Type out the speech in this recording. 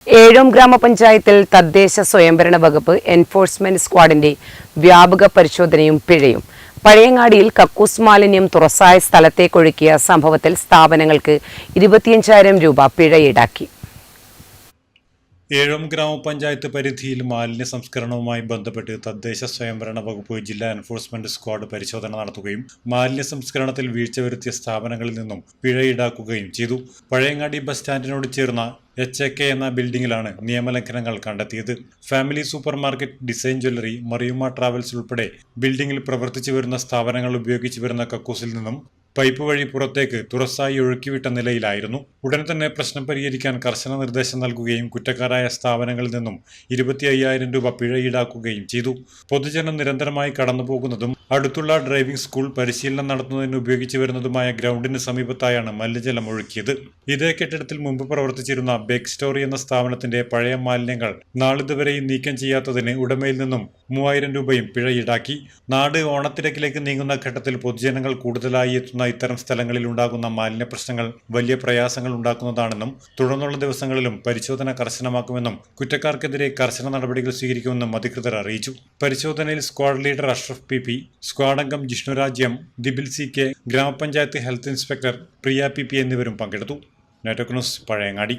ഏഴോം ഗ്രാമപഞ്ചായത്തിൽ തദ്ദേശ സ്വയംഭരണ വകുപ്പ് എൻഫോഴ്സ്മെന്റ് സ്ക്വാഡിന്റെ വ്യാപക പരിശോധനയും പിഴയും. പഴയങ്ങാടിയിൽ കക്കൂസ് മാലിന്യം തുറസായ സ്ഥലത്തേക്കൊഴുക്കിയ സംഭവത്തിൽ സ്ഥാപനങ്ങൾക്ക് 25,000 രൂപ പിഴ ഈടാക്കി. ഏഴോം ഗ്രാമപഞ്ചായത്ത് പരിധിയിൽ മാലിന്യ സംസ്കരണവുമായി ബന്ധപ്പെട്ട് തദ്ദേശ സ്വയംഭരണ വകുപ്പ് ജില്ലാ എൻഫോഴ്സ്മെന്റ് സ്ക്വാഡ് പരിശോധന നടത്തുകയും മാലിന്യ സംസ്കരണത്തിൽ വീഴ്ച വരുത്തിയ സ്ഥാപനങ്ങളിൽ നിന്നും പിഴ ഈടാക്കുകയും ചെയ്തു. പഴയങ്ങാടി ബസ് സ്റ്റാൻഡിനോട് ചേർന്ന HAK എന്ന ബിൽഡിംഗിലാണ് നിയമലംഘനങ്ങൾ കണ്ടെത്തിയത്. Family super market, design jewellery, Mariyuma travels ഉൾപ്പെടെ ബിൽഡിംഗിൽ പ്രവർത്തിച്ചു വരുന്ന സ്ഥാപനങ്ങൾ ഉപയോഗിച്ചു വരുന്ന കക്കൂസിൽ നിന്നും പൈപ്പ് വഴി പുറത്തേക്ക് തുറസായി ഒഴുക്കിവിട്ട നിലയിലായിരുന്നു. ഉടൻ തന്നെ പ്രശ്നം പരിഹരിക്കാൻ കർശന നിർദ്ദേശം നൽകുകയും കുറ്റക്കാരായ സ്ഥാപനങ്ങളിൽ നിന്നും 25,000 രൂപ പിഴ ഈടാക്കുകയും ചെയ്തു. പൊതുജനം നിരന്തരമായി കടന്നുപോകുന്നതും അടുത്തുള്ള ഡ്രൈവിംഗ് സ്കൂൾ പരിശീലനം നടത്തുന്നതിന് ഉപയോഗിച്ചു വരുന്നതുമായ ഗ്രൗണ്ടിന് സമീപത്തായാണ് മലിനജലം ഒഴുക്കിയത്. ഇതേ കെട്ടിടത്തിൽ മുമ്പ് പ്രവർത്തിച്ചിരുന്ന ബേക്ക് സ്റ്റോറി എന്ന സ്ഥാപനത്തിന്റെ പഴയ മാലിന്യങ്ങൾ നാളിതുവരെയും നീക്കം ചെയ്യാത്തതിന് ഉടമയിൽ നിന്നും 3,000 രൂപയും പിഴ ഈടാക്കി. നാട് ഓണത്തിരക്കിലേക്ക് നീങ്ങുന്ന ഘട്ടത്തിൽ പൊതുജനങ്ങൾ കൂടുതലായി എത്തുന്ന ഇത്തരം സ്ഥലങ്ങളിൽ ഉണ്ടാകുന്ന മാലിന്യ പ്രശ്നങ്ങൾ വലിയ പ്രയാസങ്ങൾ ഉണ്ടാക്കുന്നതാണെന്നും തുടർന്നുള്ള ദിവസങ്ങളിലും പരിശോധന കർശനമാക്കുമെന്നും കുറ്റക്കാർക്കെതിരെ കർശന നടപടികൾ സ്വീകരിക്കുമെന്നും അധികൃതർ അറിയിച്ചു. പരിശോധനയിൽ squad leader Ashraf PP, squad അംഗം ജിഷ്ണുരാജ് M, ദിബിൽ CK, ഗ്രാമപഞ്ചായത്ത് ഹെൽത്ത് ഇൻസ്പെക്ടർ പ്രിയ PP എന്നിവരും പങ്കെടുത്തു. Network news, Pazhayangadi.